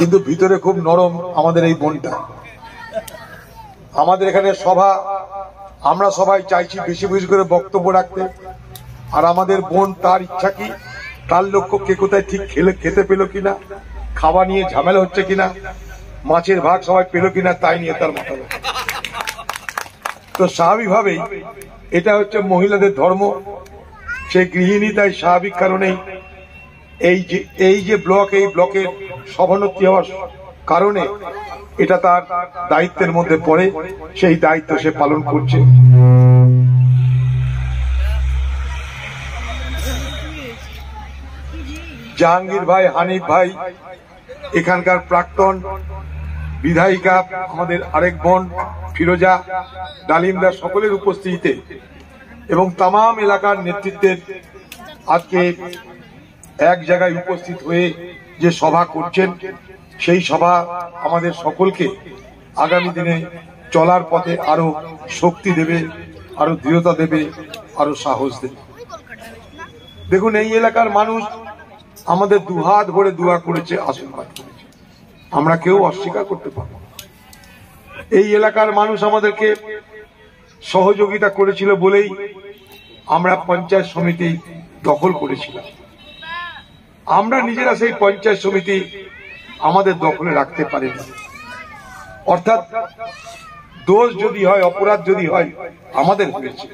কিন্তু ভিতরে খুব নরম আমাদের এই বোনটা। আমাদের এখানে সভা, আমরা সবাই চাইছি বেশি বেশি করে বক্তব্য রাখতে, আর আমাদের বোন তার ইচ্ছা কি, তার লক্ষ্য কে কোথায় ঠিক খেতে পেলো কিনা, খাওয়া নিয়ে ঝামেলা হচ্ছে কিনা, মাছের ভাগ সবাই পেলো কিনা, তাই নিয়ে তার মাথা ব্যথা। তো স্বাভাবিকভাবেই এটা হচ্ছে মহিলাদের ধর্ম, সে গৃহিণী, তাই স্বাভাবিক কারণেই এই যে ব্লক, এই ব্লকের সভানেত্রী হওয়ার কারণে এটা তার দায়িত্বের মধ্যে পড়ে, সেই দায়িত্ব সে পালন করছে। জাহাঙ্গীর ভাই, হানিফ ভাই, এখানকার প্রাক্তন বিধায়িকা, আমাদের আরেক বোন ফিরোজা, ডালিমদার, সকলের উপস্থিতিতে এবং তামাম এলাকার নেতৃত্বের আজকে এক জায়গায় উপস্থিত হয়ে যে সভা করছেন, সেই সভা আমাদের সকলকে আগামী দিনে চলার পথে আরো শক্তি দেবে, আরো দৃঢ়তা দেবে, আরো সাহস দেবে। দেখুন, এই এলাকার মানুষ আমাদের দুহাত ভরে দোয়া করেছে, আশীর্বাদ করেছে, আমরা কেউ অস্বীকার করতে পারবো না। এই এলাকার মানুষ আমাদেরকে সহযোগিতা করেছিল বলেই আমরা পঞ্চায়েত সমিতি দখল করেছিলাম। আমরা নিজেরা সেই পঞ্চায়েত সমিতি আমাদের দখলে রাখতে পারিনি। অর্থাৎ দোষ যদি হয়, অপরাধ যদি হয়, আমাদের হয়েছে।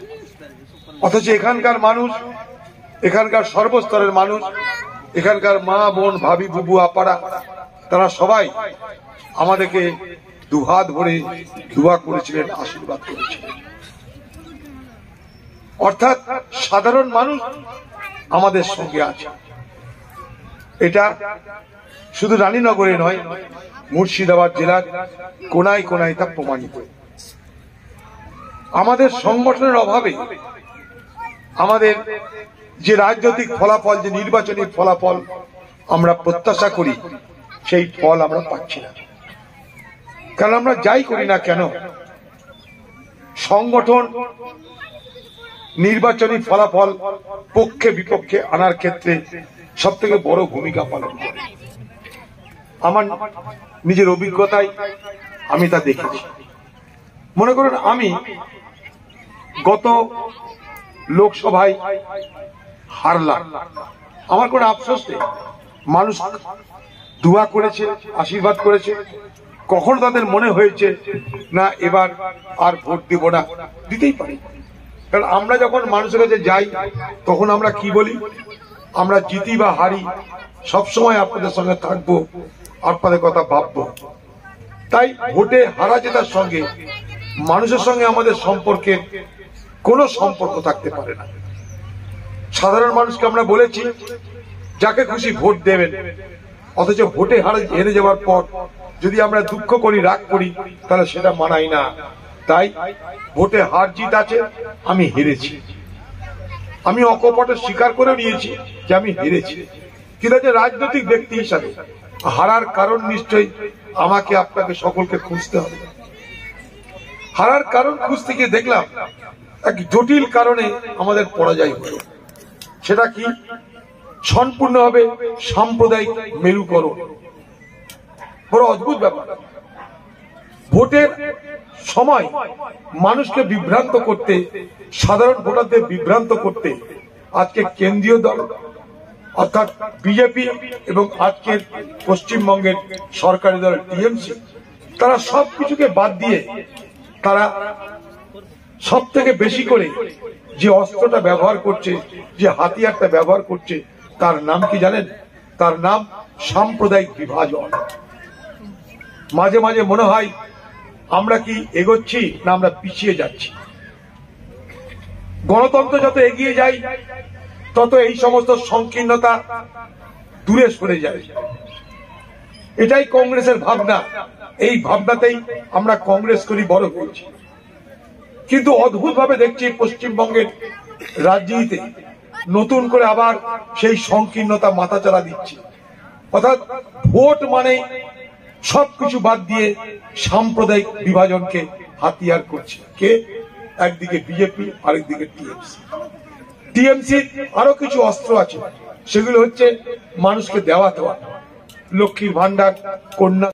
অথচ এখানকার মানুষ, এখানকার সর্বস্তরের মানুষ, এখানকার মা, বোন, ভাবি, বুবু, আপারা, তারা সবাই আমাদেরকে দুহাত ভরে দোয়া করেছিলেন, আশীর্বাদ করেছিলেন। অর্থাৎ সাধারণ মানুষ আমাদের সঙ্গে আছে। এটা শুধু রানীনগরে নয়, মুর্শিদাবাদ জেলার কোনায় কোনায় তা প্রমাণিত। আমাদের সংগঠনের অভাবে আমাদের যে রাজনৈতিক ফলাফল, যে নির্বাচনী ফলাফল আমরা প্রত্যাশা করি, সেই ফল আমরা পাচ্ছি না। কারণ আমরা যাই করি না কেন, সংগঠন নির্বাচনী ফলাফল পক্ষে বিপক্ষে আনার ক্ষেত্রে সব থেকে বড় ভূমিকা পালন করে। আমার নিজের অভিজ্ঞতায় আমি তা দেখেছি। মনে করুন, আমি গত লোকসভায় হারলাম, আমার কোনো আফসোস নেই। মানুষ দোয়া করেছে, আশীর্বাদ করেছে। কখন তাদের মনে হয়েছে না এবার আর ভোট দিব না? দিতেই পারি। কারণ আমরা যখন মানুষের কাছে যাই, তখন আমরা কি বলি? আমরা জিতি বা হারি, সবসময় আপনাদের সঙ্গে থাকবো, আপনাদের কথা ভাববো। তাই ভোটে হারা জেতার সঙ্গে মানুষের সঙ্গে আমাদের সম্পর্কের কোনো সম্পর্ক থাকতে পারে না। সাধারণ মানুষকে আমরা বলেছি যাকে খুশি ভোট দেবেন, অথচ ভোটে হেরে যাওয়ার পর যদি আমরা দুঃখ করি, রাগ করি, তাহলে সেটা মানাই না। তাই ভোটে হার জিত আছে, আমি হেরেছি। আমি অকপটে স্বীকার করে নিয়েছি যে আমি হেরেছি। কিন্তু যে রাজনৈতিক ব্যক্তি হিসাবে হারার কারণ নিশ্চয়ই আমাকে, আপনাকে, সকলকে খুঁজতে হবে। হারার কারণ খুঁজতে গিয়ে দেখলাম এক জটিল কারণে আমাদের পরাজয় হলো। সেটা কি? সম্পূর্ণভাবে সাম্প্রদায়িক মেরুকরণ। বড় অদ্ভুত ব্যাপার। ভোটের সময় মানুষকে বিভ্রান্ত করতে, সাধারণ ভোটারদের বিভ্রান্ত করতে আজকে কেন্দ্রীয় দল অর্থাৎ বিজেপি এবং আজকের পশ্চিমবঙ্গের সরকারি দল টিএমসি, তারা সবকিছুকে বাদ দিয়ে তারা সব থেকে বেশি করে যে অস্ত্রটা ব্যবহার করছে, যে হাতিয়ারটা ব্যবহার করছে, তার নাম কি জানেন? তার নাম সাম্প্রদায়িক বিভাজন। মাঝে মাঝে মনে হয় আমরা কি এগোচ্ছি না আমরা পিছিয়ে যাচ্ছি। গণতন্ত্র যত এগিয়ে যায়, তত এই সমস্ত সংকীর্ণতা দূরে সরে যায়। এটাই কংগ্রেসের ভাবনা। এই ভাবনাতেই আমরা কংগ্রেস করি, বড় হয়েছি। কিন্তু অদ্ভুত ভাবে দেখছি পশ্চিমবঙ্গের রাজনীতিতে নতুন করে আবার সেই সংকীর্ণতা মাথাচাড়া দিচ্ছে। অর্থাৎ ভোট মানে সবকিছু বাদ দিয়ে সাম্প্রদায়িক বিভাজনকে হাতিয়ার করছে কে? একদিকে বিজেপি, আরেকদিকে টিএমসি। টিএমসি আরো কিছু অস্ত্র আছে, সেগুলো হচ্ছে মানুষকে দেওয়া দেওয়া। লক্ষ্মীর ভান্ডার, কন্যা